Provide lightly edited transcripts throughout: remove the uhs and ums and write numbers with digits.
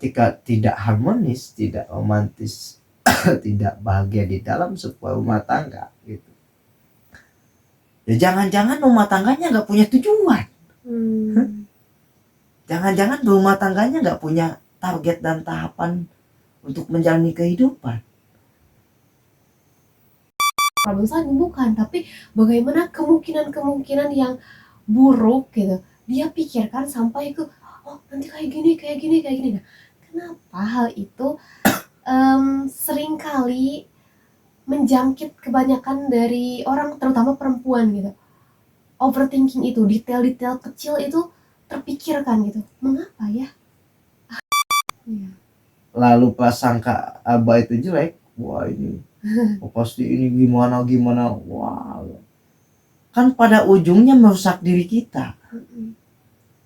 ketika tidak harmonis, tidak romantis, tidak bahagia di dalam sebuah rumah tangga gitu. Ya jangan-jangan rumah tangganya nggak punya tujuan. Jangan-jangan rumah tangganya nggak punya target dan tahapan untuk menjalani kehidupan. Kalau misalnya bukan, tapi bagaimana kemungkinan yang buruk gitu dia pikirkan sampai ke nanti kayak gini. Nah, kenapa hal itu seringkali menjangkit kebanyakan dari orang, terutama perempuan gitu. Overthinking itu, detail-detail kecil itu terpikirkan gitu. Mengapa ya? Lalu prasangka Abah itu jelek, wah ini pasti ini gimana, wah. Kan pada ujungnya merusak diri kita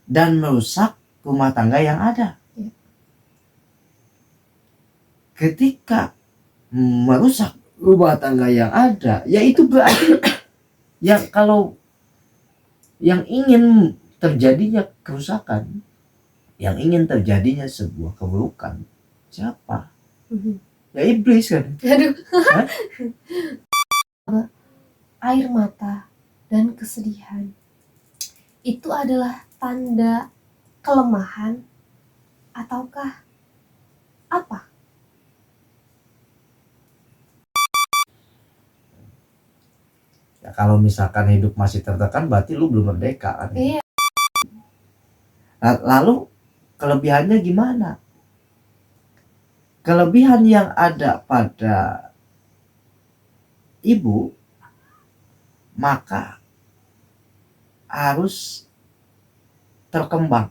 dan merusak rumah tangga yang ada. Ketika merusak rumah tangga yang ada, ya itu berarti yang kalau yang ingin terjadinya kerusakan, yang ingin terjadinya sebuah keburukan, siapa? Ya iblis kan. Aduh. Air mata dan kesedihan itu adalah tanda kelemahan ataukah apa? Ya, kalau misalkan hidup masih tertekan berarti lu belum merdeka kan. Iya. Lalu kelebihannya gimana? Kelebihan yang ada pada ibu maka harus berkembang.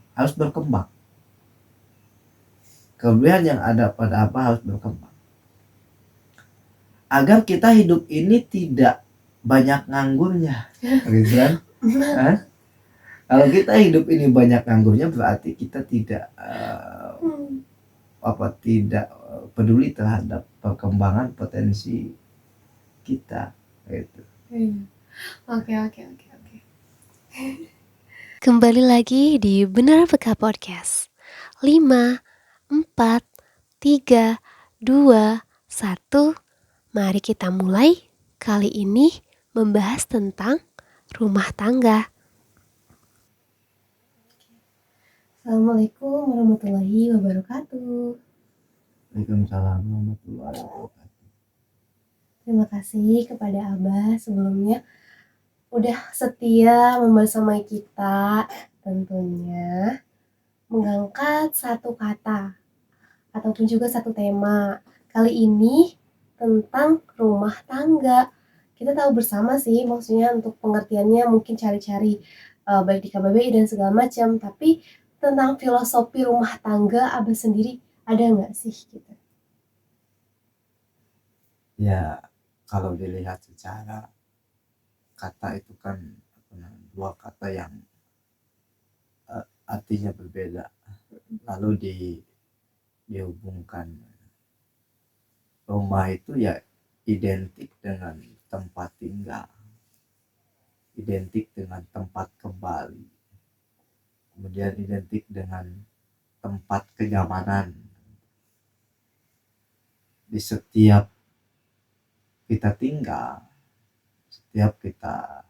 Kelebihan yang ada pada apa harus berkembang. Agar kita hidup ini tidak banyak nganggurnya, gitu kan? Kalau kita hidup ini banyak nganggurnya berarti kita tidak tidak peduli terhadap perkembangan potensi kita, gitu. Oke. Kembali lagi di Benar Peka Podcast. 5, 4, 3, 2, 1. Mari kita mulai. Kali ini membahas tentang rumah tangga. Assalamualaikum warahmatullahi wabarakatuh. Waalaikumsalam warahmatullahi wabarakatuh. Terima kasih kepada Abah sebelumnya udah setia membersamai kita, tentunya mengangkat satu kata ataupun juga satu tema. Kali ini tentang rumah tangga. Kita tahu bersama sih, maksudnya untuk pengertiannya mungkin cari-cari baik di KBBI dan segala macam, tapi tentang filosofi rumah tangga Abah sendiri ada nggak sih gitu? Ya kalau dilihat secara kata itu kan dua kata yang artinya berbeda, lalu dihubungkan. Rumah itu ya identik dengan tempat tinggal, identik dengan tempat kembali, kemudian identik dengan tempat kenyamanan. Di setiap kita tinggal, setiap kita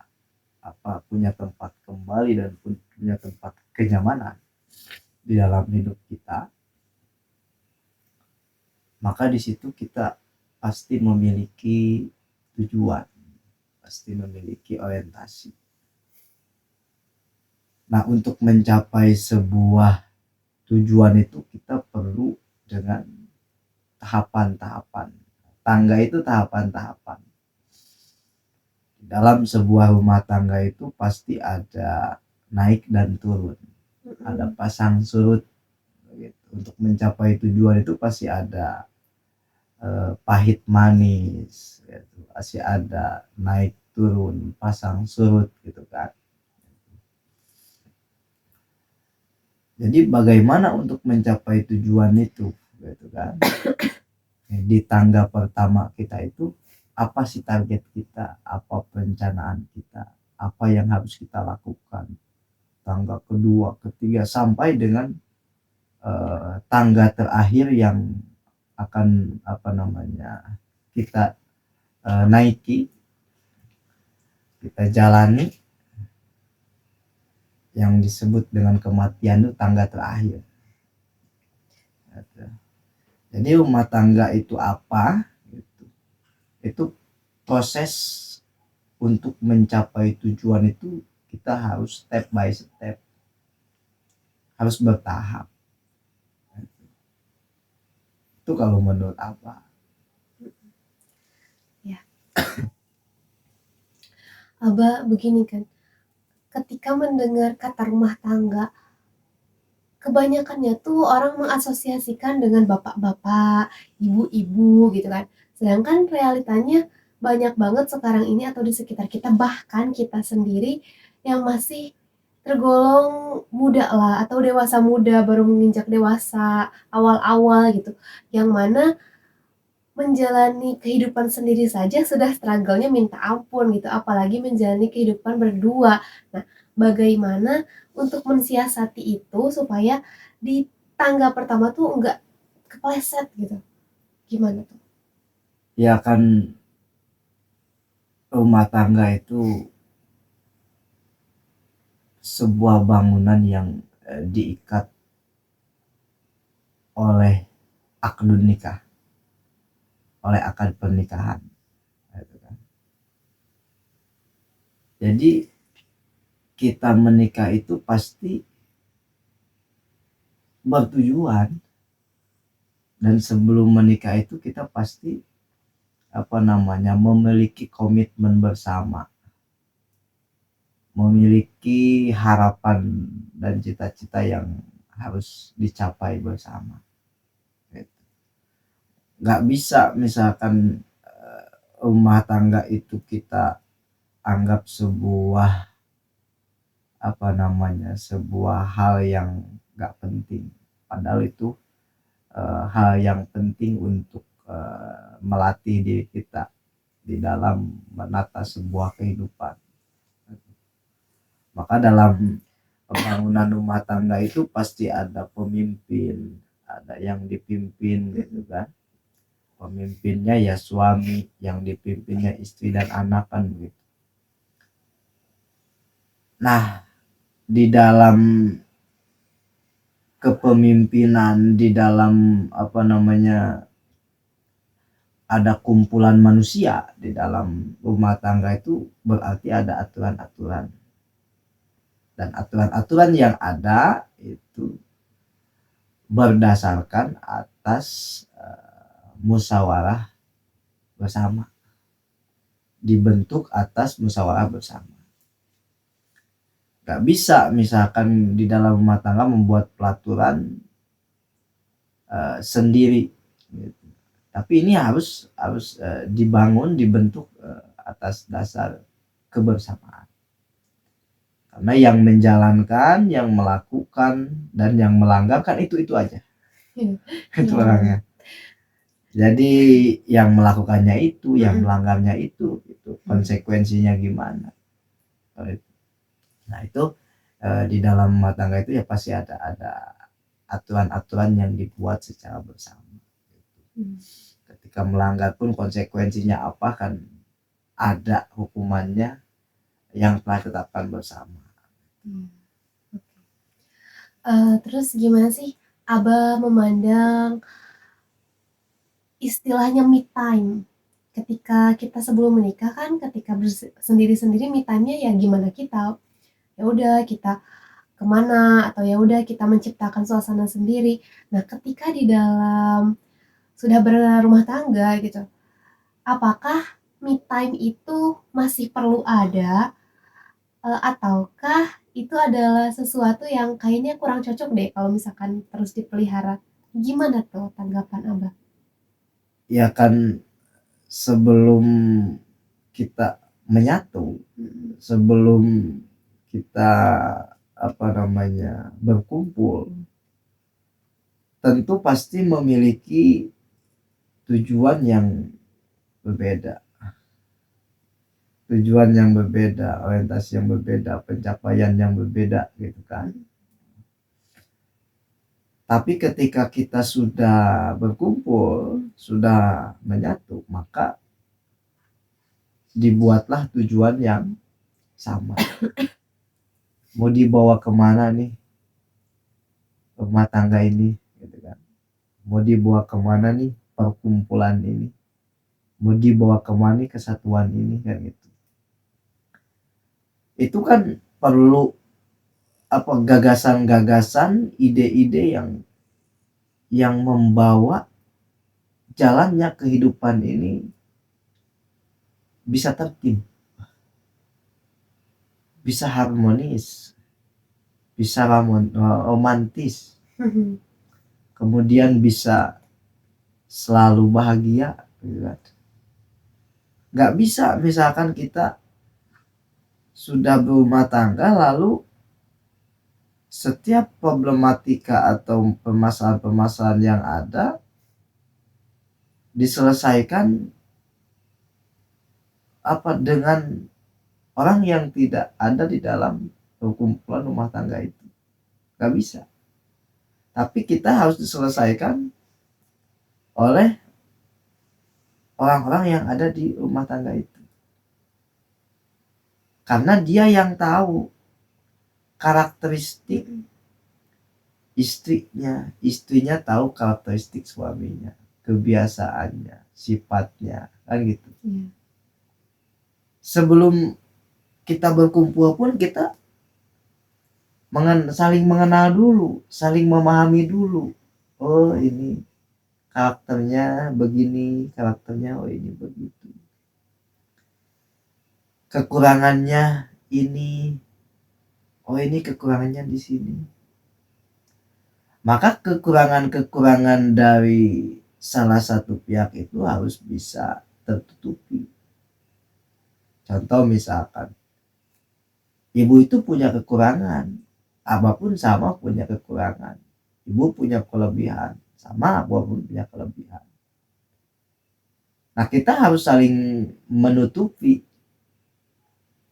punya tempat kembali dan punya tempat kenyamanan di dalam hidup kita, maka di situ kita pasti memiliki tujuan, pasti memiliki orientasi. Nah, untuk mencapai sebuah tujuan itu kita perlu dengan tahapan-tahapan. Tangga itu tahapan-tahapan. Dalam sebuah rumah tangga itu pasti ada naik dan turun, ada pasang surut. Untuk mencapai tujuan itu pasti ada pahit manis, gitu. Pasti ada naik turun, pasang surut gitu kan. Jadi bagaimana untuk mencapai tujuan itu, gitu kan? Di tangga pertama kita itu apa sih target kita, apa perencanaan kita, apa yang harus kita lakukan. Tangga kedua, ketiga sampai dengan tangga terakhir yang akan kita naiki, kita jalani, yang disebut dengan kematian itu tangga terakhir. Jadi rumah tangga itu apa? Itu proses untuk mencapai tujuan itu kita harus step by step, harus bertahap. Itu kalau menurut Abah. Abah begini kan, ketika mendengar kata rumah tangga, kebanyakannya tuh orang mengasosiasikan dengan bapak-bapak, ibu-ibu gitu kan. Sedangkan realitanya banyak banget sekarang ini atau di sekitar kita, bahkan kita sendiri yang masih tergolong muda lah atau dewasa muda, baru menginjak dewasa awal-awal gitu, yang mana menjalani kehidupan sendiri saja sudah struggle-nya minta ampun gitu, apalagi menjalani kehidupan berdua. Nah, bagaimana untuk mensiasati itu supaya di tangga pertama tuh enggak kepleset gitu? Gimana tuh? Ya kan, rumah tangga itu sebuah bangunan yang diikat oleh akad nikah, oleh akad pernikahan. Jadi kita menikah itu pasti bertujuan, dan sebelum menikah itu kita pasti memiliki komitmen bersama, memiliki harapan dan cita-cita yang harus dicapai bersama. Nggak bisa misalkan rumah tangga itu kita anggap sebuah sebuah hal yang nggak penting, padahal itu hal yang penting untuk melatih diri kita di dalam menata sebuah kehidupan. Maka dalam pembangunan rumah tangga itu pasti ada pemimpin, ada yang dipimpin gitu kan. Pemimpinnya ya suami, yang dipimpinnya istri dan anak kan gitu. Nah, di dalam kepemimpinan, di dalam ada kumpulan manusia di dalam rumah tangga itu berarti ada aturan-aturan. Dan aturan-aturan yang ada itu berdasarkan atas musyawarah bersama, dibentuk atas musyawarah bersama. Gak bisa misalkan di dalam rumah tangga membuat peraturan sendiri gitu. Tapi ini harus dibangun, dibentuk atas dasar kebersamaan. Karena yang menjalankan, yang melakukan, dan yang melanggar kan itu aja. Itu orangnya. Jadi yang melakukannya itu, yang melanggarnya itu konsekuensinya gimana. Nah itu di dalam rumah tangga itu ya pasti ada aturan-aturan yang dibuat secara bersama. Ketika melanggar pun konsekuensinya apa kan ada hukumannya yang telah ditetapkan bersama. Terus gimana sih Abah memandang istilahnya me time ketika kita sebelum menikah kan, ketika sendiri-sendiri me time-nya ya gimana kita, ya udah kita kemana atau ya udah kita menciptakan suasana sendiri. Nah, ketika di dalam sudah berumah tangga gitu, apakah me time itu masih perlu ada ataukah itu adalah sesuatu yang kayaknya kurang cocok deh kalau misalkan terus dipelihara? Gimana tuh tanggapan Abah? Ya kan, sebelum kita menyatu, sebelum kita berkumpul, tentu pasti memiliki tujuan yang berbeda, orientasi yang berbeda, pencapaian yang berbeda gitu kan. Tapi ketika kita sudah berkumpul, sudah menyatu, maka dibuatlah tujuan yang sama. Mau dibawa kemana nih rumah tangga ini, gitu kan? Mau dibawa kemana nih perkumpulan ini? Mau dibawa kemana nih kesatuan ini, kan gitu. Itu kan perlu gagasan-gagasan, ide-ide yang membawa jalannya kehidupan ini bisa tertib, bisa harmonis, bisa romantis, kemudian bisa selalu bahagia, gitu kan. Nggak bisa misalkan kita sudah berumah tangga lalu setiap problematika atau permasalahan-permasalahan yang ada diselesaikan dengan orang yang tidak ada di dalam perkumpulan rumah tangga itu. Gak bisa. Tapi kita harus diselesaikan oleh orang-orang yang ada di rumah tangga itu. Karena dia yang tahu karakteristik istrinya tahu karakteristik suaminya, kebiasaannya, sifatnya, kan gitu. Sebelum kita berkumpul pun kita saling mengenal dulu, saling memahami dulu. Oh ini karakternya begini, karakternya oh ini begitu. Kekurangannya ini, oh ini kekurangannya di sini. Maka kekurangan-kekurangan dari salah satu pihak itu harus bisa tertutupi. Contoh misalkan, ibu itu punya kekurangan, abah pun sama punya kekurangan. Ibu punya kelebihan, sama abah pun punya kelebihan. Nah kita harus saling menutupi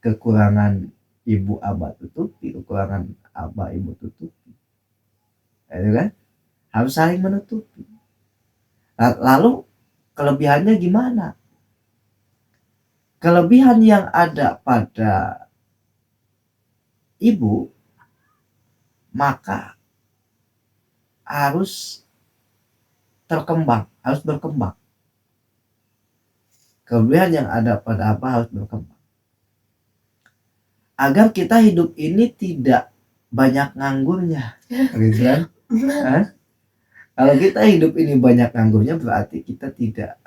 kekurangan ibu abah tutupi, kekurangan abah ibu tutupi. Itu kan? Harus saling menutupi. Lalu kelebihannya gimana? Kelebihan yang ada pada ibu maka harus berkembang. Kelebihan yang ada pada apa harus berkembang. Agar kita hidup ini tidak banyak nganggurnya, gitu kan? Kalau kita hidup ini banyak nganggurnya berarti kita tidak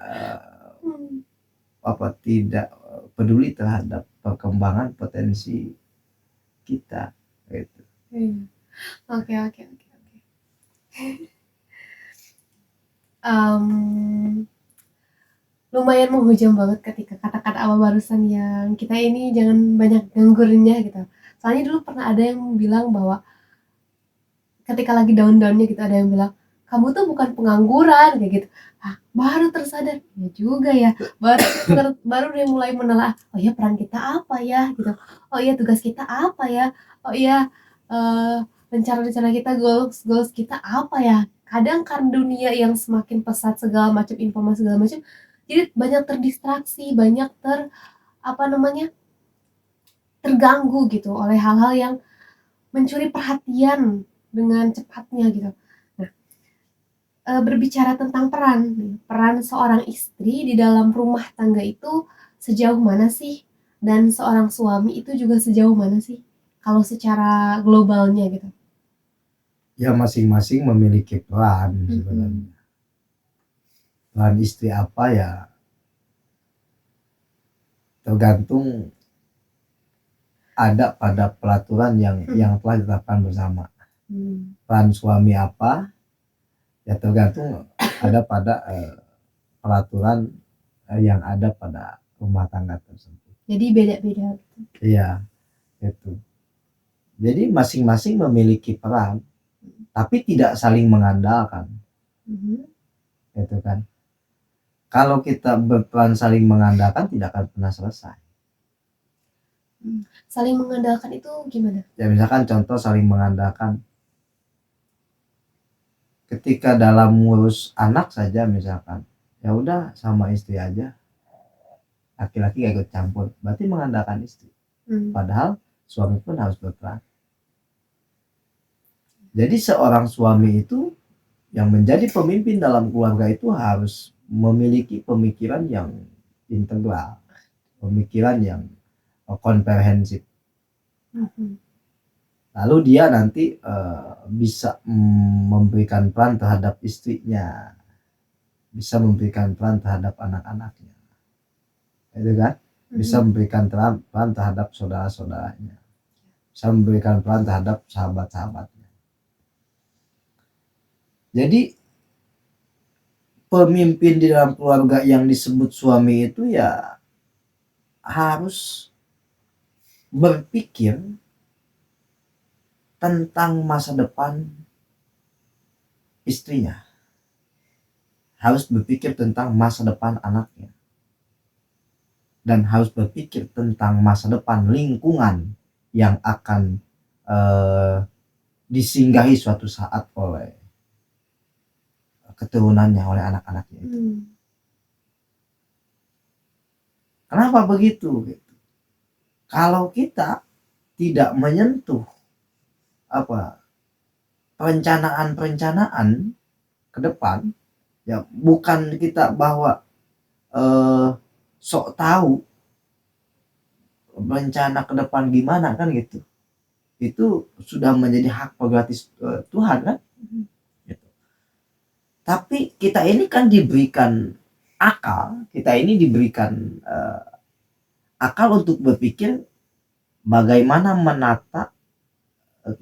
tidak peduli terhadap perkembangan potensi kita, gitu. Oke. Lumayan menghujam banget ketika kata-kata Abah barusan yang kita ini jangan banyak nganggurnya gitu. Soalnya dulu pernah ada yang bilang bahwa ketika lagi down-downnya gitu, ada yang bilang kamu tuh bukan pengangguran kayak gitu. Baru tersadar ya juga ya, baru dia mulai menelaah, oh ya peran kita apa ya gitu, oh iya tugas kita apa ya, oh iya rencana-rencana kita, goals kita apa ya. Kadang karena dunia yang semakin pesat, segala macam informasi segala macam, jadi banyak terdistraksi, banyak terganggu gitu oleh hal-hal yang mencuri perhatian dengan cepatnya gitu. Nah, berbicara tentang peran seorang istri di dalam rumah tangga itu sejauh mana sih, dan seorang suami itu juga sejauh mana sih kalau secara globalnya gitu? Ya masing-masing memiliki peran sebenarnya. Peran istri apa ya tergantung ada pada peraturan yang telah ditetapkan bersama. Peran suami apa ya tergantung ada pada peraturan yang ada pada rumah tangga tersebut. Jadi beda-beda. Iya, itu. Jadi masing-masing memiliki peran, tapi tidak saling mengandalkan. Itu kan. Kalau kita berperan saling mengandalkan tidak akan pernah selesai. Saling mengandalkan itu gimana? Ya misalkan contoh saling mengandalkan, ketika dalam ngurus anak saja misalkan, ya udah sama istri aja, laki-laki gak ikut campur, berarti mengandalkan istri. Padahal suami pun harus berperan. Jadi seorang suami itu yang menjadi pemimpin dalam keluarga itu harus memiliki pemikiran yang integral, pemikiran yang komprehensif. Lalu dia nanti bisa memberikan peran terhadap istrinya, bisa memberikan peran terhadap anak-anaknya, itu kan? Bisa memberikan peran terhadap saudara-saudaranya, bisa memberikan peran terhadap sahabat-sahabatnya. Jadi pemimpin di dalam keluarga yang disebut suami itu ya harus berpikir tentang masa depan istrinya, harus berpikir tentang masa depan anaknya, dan harus berpikir tentang masa depan lingkungan yang akan disinggahi suatu saat oleh keturunannya, oleh anak-anaknya itu. Kenapa begitu? Kalau kita tidak menyentuh perencanaan ke depan, ya bukan kita bahwa sok tahu rencana ke depan gimana kan gitu, itu sudah menjadi hak prerogatif Tuhan kan gitu. Tapi kita ini kan diberikan akal, kita ini diberikan akal untuk berpikir bagaimana menata,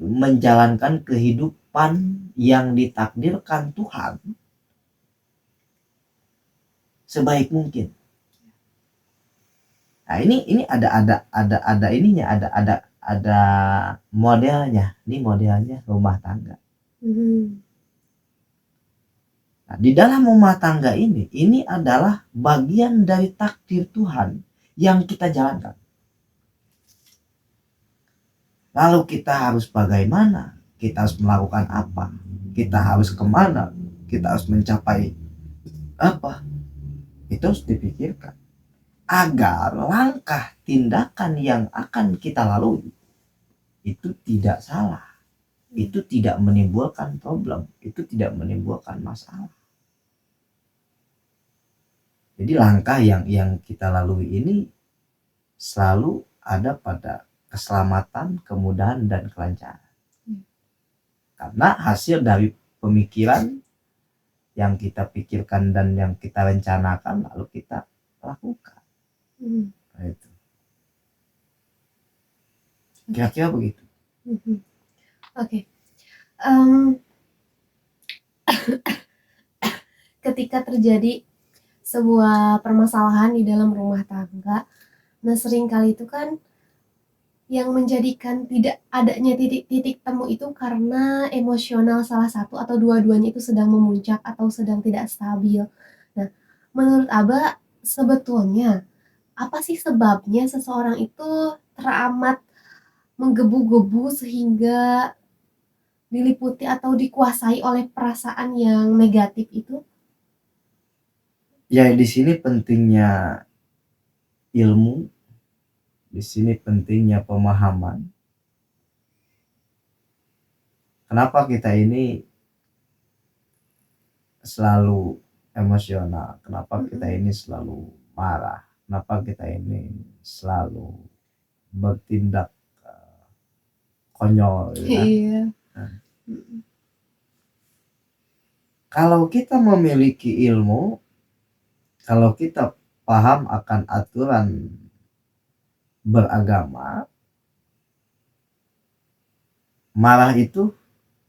menjalankan kehidupan yang ditakdirkan Tuhan sebaik mungkin. Nah ini ada ininya, ada modelnya. Ini modelnya rumah tangga. Nah, di dalam rumah tangga ini adalah bagian dari takdir Tuhan yang kita jalankan. Lalu kita harus bagaimana? Kita harus melakukan apa? Kita harus kemana? Kita harus mencapai apa? Itu harus dipikirkan agar langkah tindakan yang akan kita lalui itu tidak salah, itu tidak menimbulkan problem, itu tidak menimbulkan masalah. Jadi langkah yang kita lalui ini selalu ada pada keselamatan, kemudahan, dan kelancaran. Karena hasil dari pemikiran yang kita pikirkan dan yang kita rencanakan lalu kita lakukan. Nah, itu. Kira-kira begitu. Oke. Ketika terjadi sebuah permasalahan di dalam rumah tangga, nah seringkali itu kan yang menjadikan tidak adanya titik temu itu karena emosional salah satu atau dua-duanya itu sedang memuncak atau sedang tidak stabil. Nah, menurut Abah sebetulnya apa sih sebabnya seseorang itu teramat menggebu-gebu sehingga diliputi atau dikuasai oleh perasaan yang negatif itu? Ya di sini pentingnya ilmu, di sini pentingnya pemahaman. Kenapa kita ini selalu emosional? Kenapa kita ini selalu marah? Kenapa kita ini selalu bertindak konyol? Ya? Iya. Nah, kalau kita memiliki ilmu, kalau kita paham akan aturan beragama, marah itu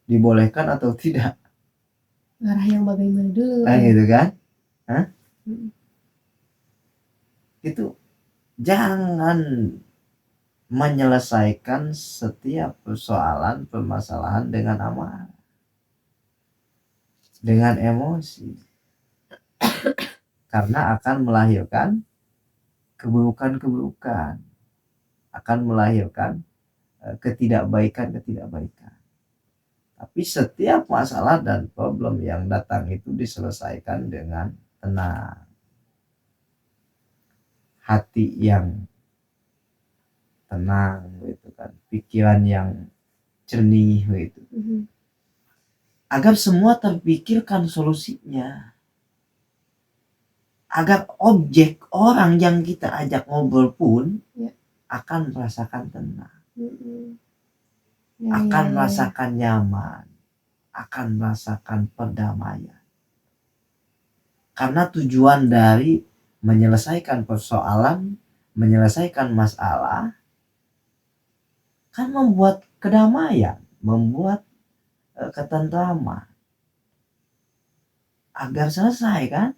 dibolehkan atau tidak? Marah yang bagaimana dulu? Nah gitu kan? Itu jangan menyelesaikan setiap persoalan, permasalahan dengan amarah, dengan emosi, karena akan melahirkan keburukan-keburukan, akan melahirkan ketidakbaikan. Tapi setiap masalah dan problem yang datang itu diselesaikan dengan tenang, hati yang tenang gitu kan, pikiran yang jernih gitu, agar semua terpikirkan solusinya, agar objek orang yang kita ajak ngobrol pun akan merasakan tenang, akan merasakan nyaman, akan merasakan perdamaian. Karena tujuan dari menyelesaikan persoalan, menyelesaikan masalah kan membuat kedamaian, membuat ketentraman, agar selesai kan.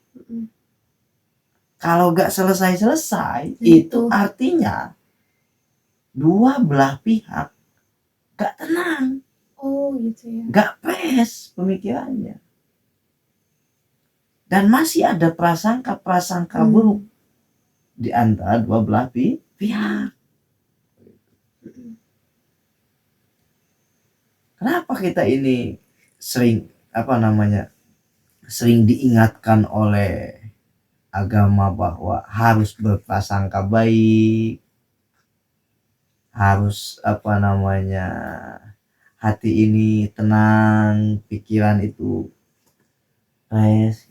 Kalau gak selesai itu artinya dua belah pihak gak tenang, gitu ya, gak fresh pemikirannya, dan masih ada prasangka buruk di antara dua belah pihak. Kenapa kita ini sering sering diingatkan oleh agama bahwa harus berprasangka baik, harus hati ini tenang, pikiran itu fresh,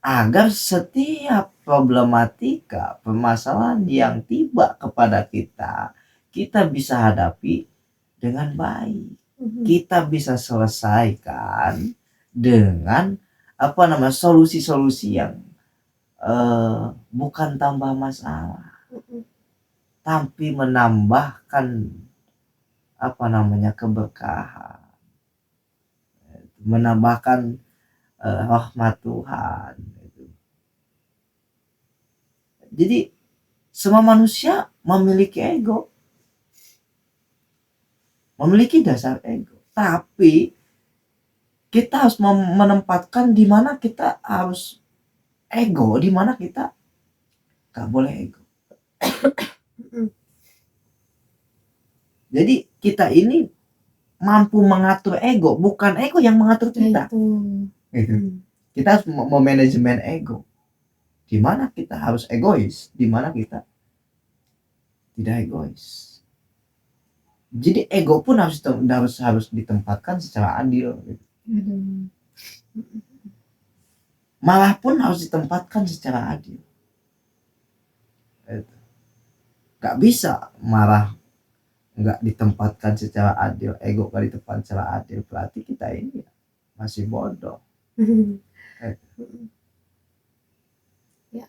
agar setiap problematika, permasalahan yang tiba kepada kita bisa hadapi dengan baik, kita bisa selesaikan dengan solusi-solusi yang bukan tambah masalah, tapi menambahkan keberkahan, menambahkan rahmat Tuhan. Jadi semua manusia memiliki ego, memiliki dasar ego, tapi kita harus menempatkan di mana kita harus ego, di mana kita gak boleh ego. Jadi kita ini mampu mengatur ego, bukan ego yang mengatur kita. Gitu. Kita harus memanajemen ego, di mana kita harus egois, di mana kita tidak egois. Jadi ego pun harus ditempatkan secara adil. Gitu. Malah pun harus ditempatkan secara adil. Gak bisa marah nggak ditempatkan secara adil, ego nggak ditempatkan secara adil, berarti kita ini masih bodoh. Ya,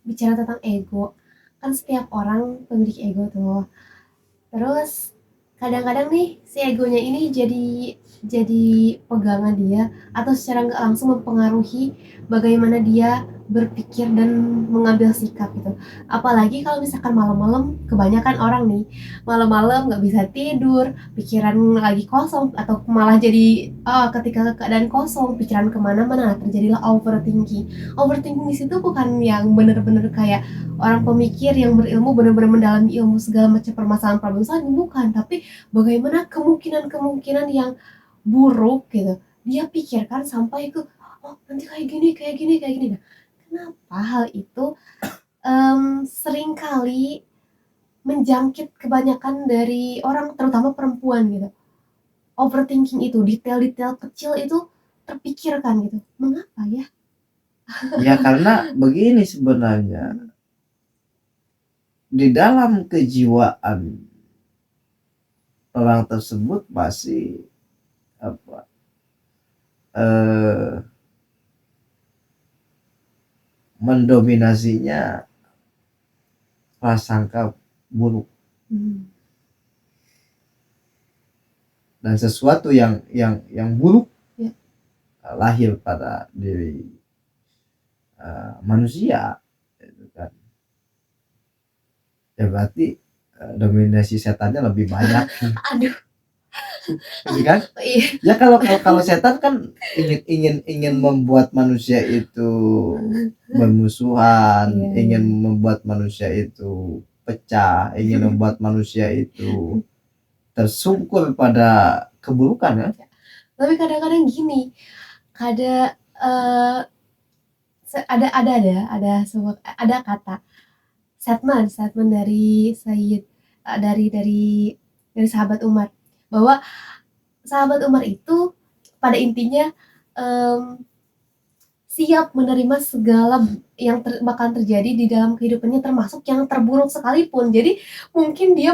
bicara tentang ego, kan setiap orang memiliki ego tuh. Terus kadang-kadang nih si egonya ini jadi pegangan dia, atau secara nggak langsung mempengaruhi bagaimana dia berpikir dan mengambil sikap gitu. Apalagi kalau misalkan malam-malam, kebanyakan orang nih malam-malam nggak bisa tidur, pikiran lagi kosong, atau malah jadi ketika keadaan kosong pikiran kemana-mana, terjadilah overthinking. Overthinking di situ bukan yang bener-bener kayak orang pemikir yang berilmu benar-benar mendalami ilmu segala macam permasalahan problem, bukan, tapi bagaimana kemungkinan yang buruk gitu dia pikirkan sampai ke nanti kayak gini. Nah, kenapa hal itu seringkali menjangkit kebanyakan dari orang, terutama perempuan gitu. Overthinking itu, detail-detail kecil itu terpikirkan gitu. Mengapa ya? Ya karena begini sebenarnya, di dalam kejiwaan orang tersebut masih mendominasinya prasangka buruk, dan sesuatu yang buruk lahir pada diri manusia, gitu kan. Ya berarti dominasi setannya lebih banyak. Aduh. Gitu kan? Ya kalau setan kan ingin membuat manusia itu bermusuhan, ingin membuat manusia itu pecah, ingin membuat manusia itu tersungkur pada keburukan ya. Tapi kadang-kadang gini, ada ada kata statement dari Sayyid dari sahabat Umar, bahwa sahabat Umar itu pada intinya siap menerima segala yang bakal terjadi di dalam kehidupannya, termasuk yang terburuk sekalipun. Jadi mungkin dia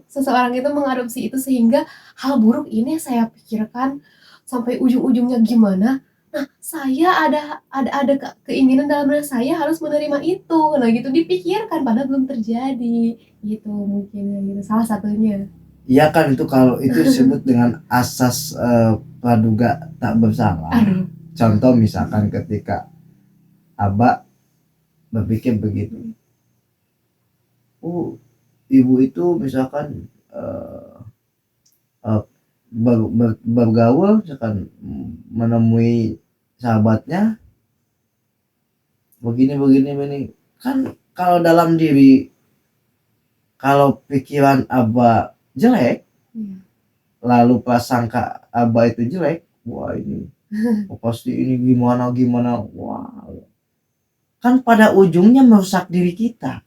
seseorang itu mengadopsi itu sehingga hal buruk ini saya pikirkan sampai ujung-ujungnya gimana. Nah, saya ada keinginan dalam diri saya harus menerima itu. Nah, gitu dipikirkan padahal belum terjadi. Gitu mungkin gitu. Salah satunya. Iya kan, itu kalau itu disebut dengan asas praduga tak bersalah. Aduh. Contoh misalkan ketika Abah berpikir begitu, ibu itu misalkan bergaul misalkan menemui sahabatnya begini kan, kalau dalam diri, kalau pikiran Abah jelek, lalu prasangka Abah itu jelek, wah ini pasti ini gimana, wah kan pada ujungnya merusak diri kita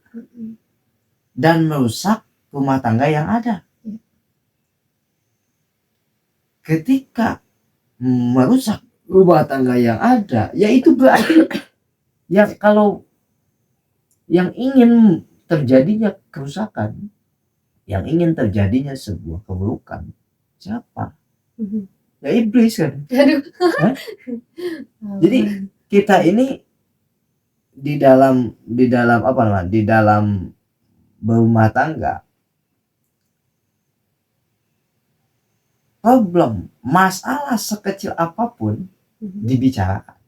dan merusak rumah tangga yang ada. Ketika merusak rumah tangga yang ada, yaitu berarti yang kalau yang ingin terjadinya kerusakan, yang ingin terjadinya sebuah keburukan, siapa? Ya iblis kan. Jadi kita ini di dalam berumah tangga, problem, masalah sekecil apapun dibicarakan.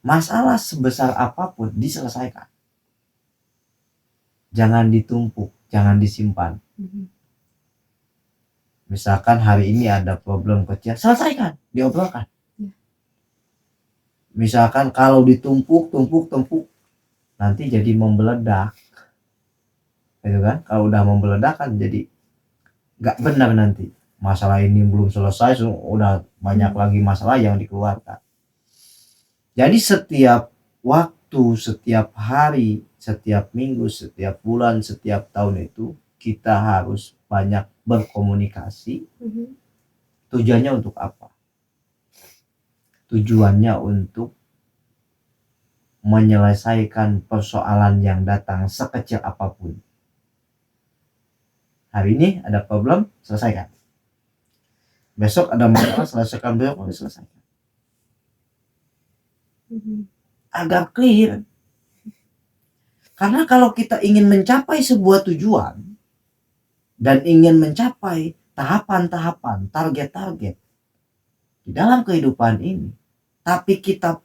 Masalah sebesar apapun diselesaikan. Jangan ditumpuk, jangan disimpan. Misalkan hari ini ada problem kecil, selesaikan, diobrolkan. Misalkan kalau ditumpuk, nanti jadi membeledak. Gitu kan? Kalau udah membeledak kan jadi nggak benar nanti. Masalah ini belum selesai, udah banyak lagi masalah yang dikeluarkan. Jadi setiap waktu, setiap hari, setiap minggu, setiap bulan, setiap tahun itu kita harus banyak berkomunikasi. Tujuannya untuk apa? Tujuannya untuk menyelesaikan persoalan yang datang sekecil apapun. Hari ini ada problem, selesaikan. Besok ada masalah, selesaikan. Besok selesaikan. Agar clear. Karena kalau kita ingin mencapai sebuah tujuan dan ingin mencapai tahapan-tahapan, target-target di dalam kehidupan ini, tapi kita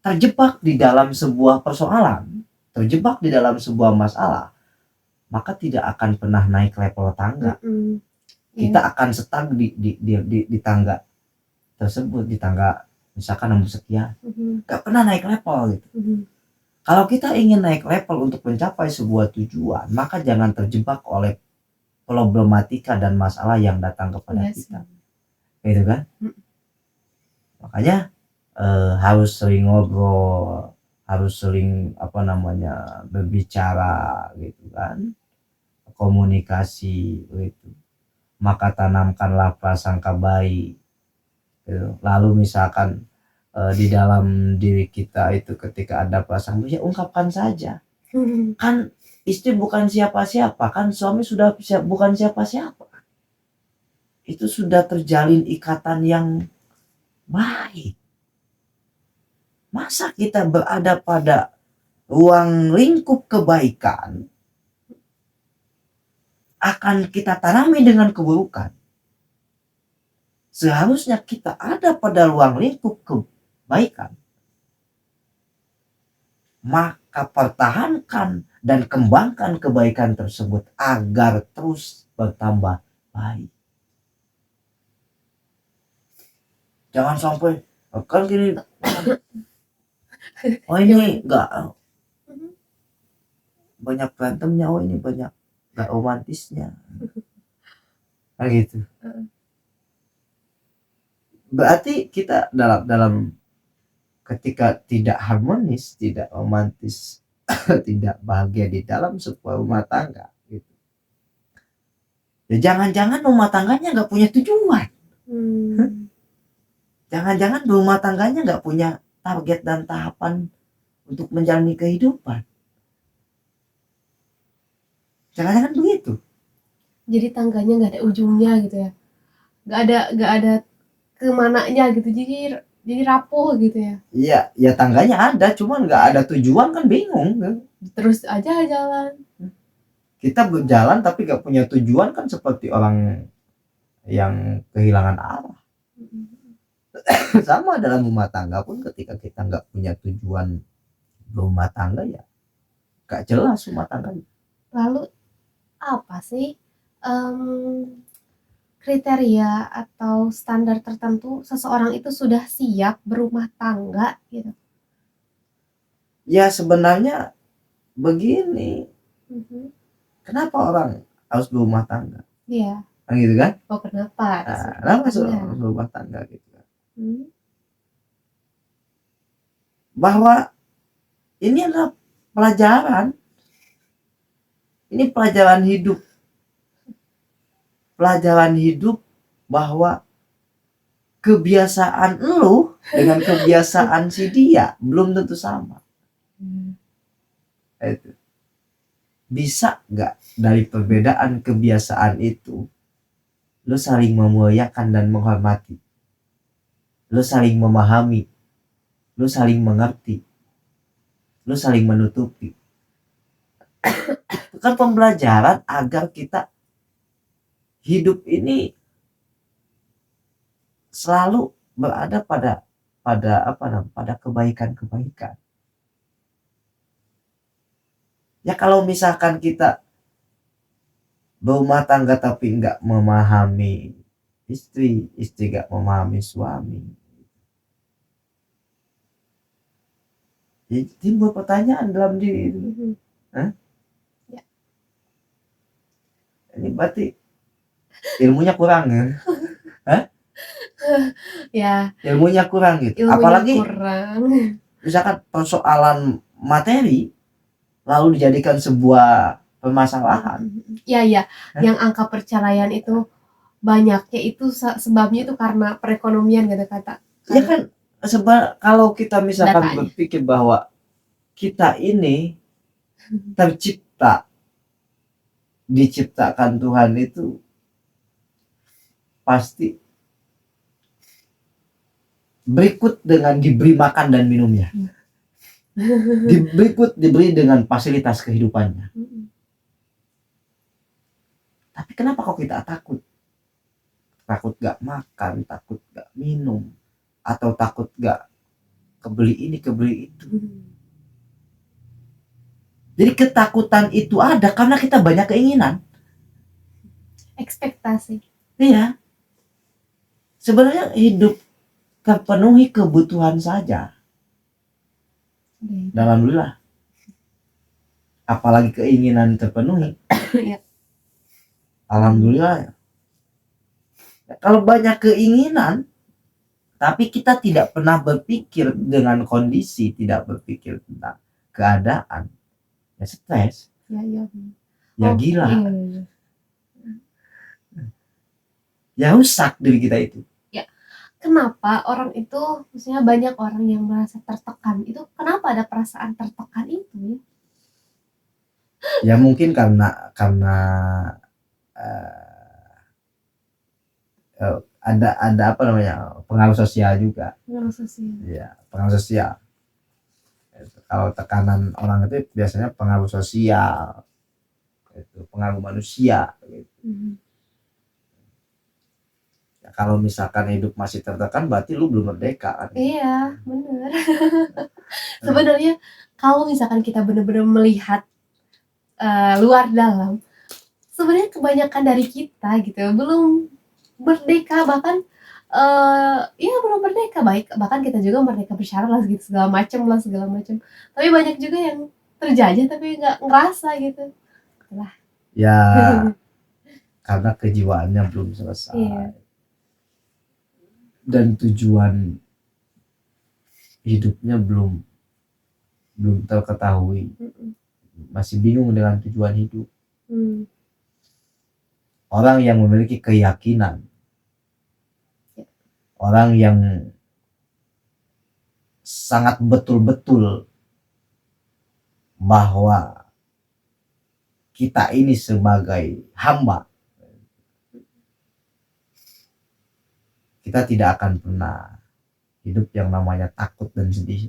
terjebak di dalam sebuah persoalan, terjebak di dalam sebuah masalah, maka tidak akan pernah naik level tangga. Kita akan stuck di tangga tersebut, di tangga misalkan nomor sekian, gak pernah naik level gitu. Kalau kita ingin naik level untuk mencapai sebuah tujuan, maka jangan terjebak oleh problematika dan masalah yang datang kepada kita, gitu kan? Makanya harus sering ngobrol, harus sering berbicara gitu kan, komunikasi gitu. Maka tanamkanlah prasangka baik gitu. Lalu misalkan di dalam diri kita itu ketika ada prasangka, ya ungkapkan saja. Kan istri bukan siapa-siapa, kan suami sudah bukan siapa-siapa. Itu sudah terjalin ikatan yang baik. Masa kita berada pada ruang lingkup kebaikan akan kita tanami dengan keburukan? Seharusnya kita ada pada ruang lingkup kebaikan. Maka pertahankan dan kembangkan kebaikan tersebut agar terus bertambah baik. Jangan sampai kan gini, oh ini enggak, banyak berantemnya, oh ini banyak gak romantisnya. Kan gitu. Berarti kita dalam ketika tidak harmonis, tidak romantis, tidak bahagia di dalam sebuah rumah tangga gitu. Ya jangan-jangan rumah tangganya nggak punya tujuan. Jangan-jangan rumah tangganya nggak punya target dan tahapan untuk menjalani kehidupan. Jangan-jangan begitu. Jadi tangganya nggak ada ujungnya gitu ya, nggak ada kemananya gitu, jadi rapuh gitu ya, Iya, ya tangganya ada, cuman nggak ada tujuan kan bingung kan. terus aja jalan. Kita berjalan tapi nggak punya tujuan kan seperti orang yang kehilangan arah. Sama dalam rumah tangga pun, ketika kita nggak punya tujuan rumah tangga ya nggak jelas rumah tangganya. Lalu apa sih kriteria atau standar tertentu seseorang itu sudah siap berumah tangga gitu? Ya sebenarnya begini, kenapa orang harus berumah tangga? Iya. Kan gitu kan? Oh kenapa? Nah, kenapa harus Iya. berumah tangga gitu kan? Bahwa ini adalah pelajaran. Ini pelajaran hidup. Pelajaran hidup bahwa kebiasaan lu dengan kebiasaan si dia belum tentu sama. Itu. Bisa gak dari perbedaan kebiasaan itu lu saling memuliakan dan menghormati, lu saling memahami, lu saling mengerti, lu saling menutupi. Itu kan pembelajaran agar kita hidup ini selalu berada pada kebaikan-kebaikan. Ya kalau misalkan kita berumah tangga tapi nggak memahami istri nggak memahami suami, ya timbul pertanyaan dalam diri itu. Ya. Ini berarti ilmunya kurang ya. Ya. Ilmunya kurang gitu. Ilmunya apalagi kurang. Misalkan persoalan materi lalu dijadikan sebuah permasalahan. Iya. Yang angka perceraian itu banyaknya itu sebabnya itu karena perekonomian gitu kata. Ya kan kalau kita misalkan Datanya. berpikir bahwa kita ini diciptakan Tuhan itu pasti berikut dengan diberi makan dan minumnya. Berikut diberi dengan fasilitas kehidupannya. Tapi kenapa kok kita takut? Takut gak makan, takut gak minum, atau takut gak kebeli ini, kebeli itu. Jadi ketakutan itu ada karena kita banyak keinginan. Ekspektasi. Iya. Sebenarnya hidup terpenuhi kebutuhan saja. Dan alhamdulillah. Apalagi keinginan terpenuhi. Ya. Alhamdulillah. Kalau banyak keinginan tapi kita tidak pernah berpikir dengan kondisi, tidak berpikir tentang keadaan, ya stres. Ya gila. Iya. Ya rusak diri kita itu. Ya. Kenapa orang itu, misalnya banyak orang yang merasa tertekan, itu kenapa ada perasaan tertekan itu ya? Ya mungkin karena ada apa namanya, pengaruh sosial juga. Pengaruh sosial. Ya, pengaruh sosial. Kalau tekanan orang itu biasanya pengaruh sosial, itu pengaruh manusia. Gitu. Ya, kalau misalkan hidup masih tertekan, berarti lu belum merdeka kan? Iya, benar. Sebenarnya kalau misalkan kita benar-benar melihat luar dalam, sebenarnya kebanyakan dari kita gitu belum merdeka, bahkan belum merdeka, bahkan kita juga merdeka bersyarat lah gitu, segala macam. Tapi banyak juga yang terjajah tapi nggak ngerasa gitu. Ya karena kejiwaannya belum selesai. Iya. Dan tujuan hidupnya belum terketahui, masih bingung dengan tujuan hidup. Orang yang memiliki keyakinan, orang yang sangat betul-betul bahwa kita ini sebagai hamba, kita tidak akan pernah hidup yang namanya takut dan sedih.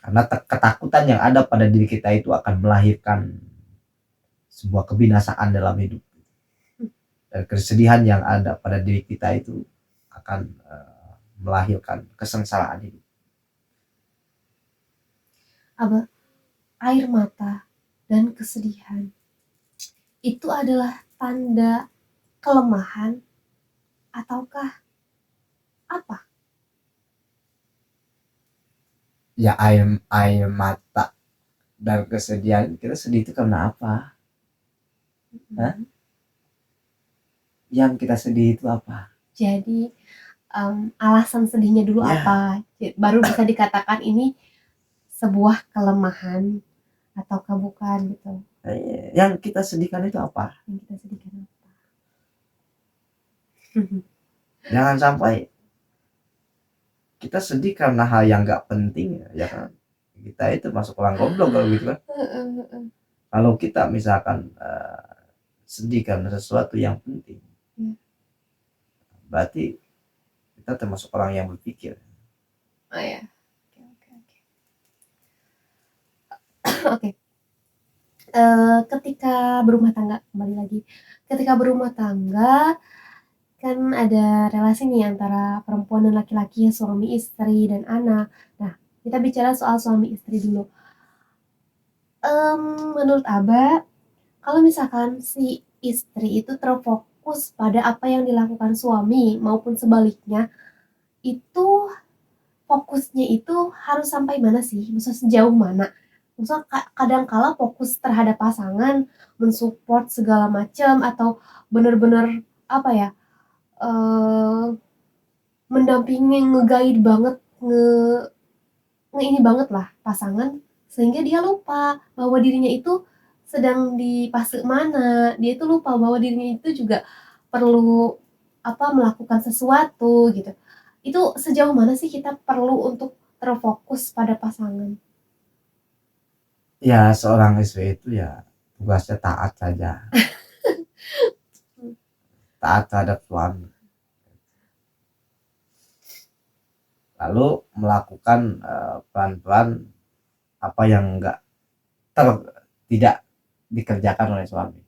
Karena ketakutan yang ada pada diri kita itu akan melahirkan sebuah kebinasaan dalam hidup. Dan kesedihan yang ada pada diri kita itu akan melahirkan kesengsaraan hidup. Abah, air mata dan kesedihan itu adalah tanda kelemahan ataukah apa? Ya air mata dan kesedihan, kita sedih itu karena apa? Hah? Yang kita sedih itu apa? Jadi alasan sedihnya dulu Ya. apa? Baru bisa dikatakan ini sebuah kelemahan ataukah bukan gitu. Yang kita sedihkan itu apa? Yang kita sedihkan apa? Jangan sampai kita sedih karena hal yang gak penting, ya kan? Kita itu masuk orang goblok kalau gitu kan. Kalau kita misalkan sedih karena sesuatu yang penting, berarti kita termasuk orang yang berpikir. Oh ya. Oke. Ketika berumah tangga, kembali lagi. Ketika berumah tangga kan ada relasi nih antara perempuan dan laki-laki, suami istri dan anak. Nah, kita bicara soal suami istri dulu. Menurut Abah, kalau misalkan si istri itu terfokus pada apa yang dilakukan suami maupun sebaliknya, itu fokusnya itu harus sampai mana sih? Maksudnya sejauh mana? Maksudnya kadang-kala fokus terhadap pasangan, mensupport segala macam atau bener-bener apa ya? Mendampingi, nge-guide banget, ini banget lah pasangan sehingga dia lupa bahwa dirinya itu sedang di fase mana. Dia itu lupa bahwa dirinya itu juga perlu melakukan sesuatu gitu. Itu sejauh mana sih kita perlu untuk terfokus pada pasangan? Ya seorang istri itu ya tugasnya taat saja. Taat terhadap suami. Lalu melakukan pelan-pelan apa yang tidak dikerjakan oleh suami.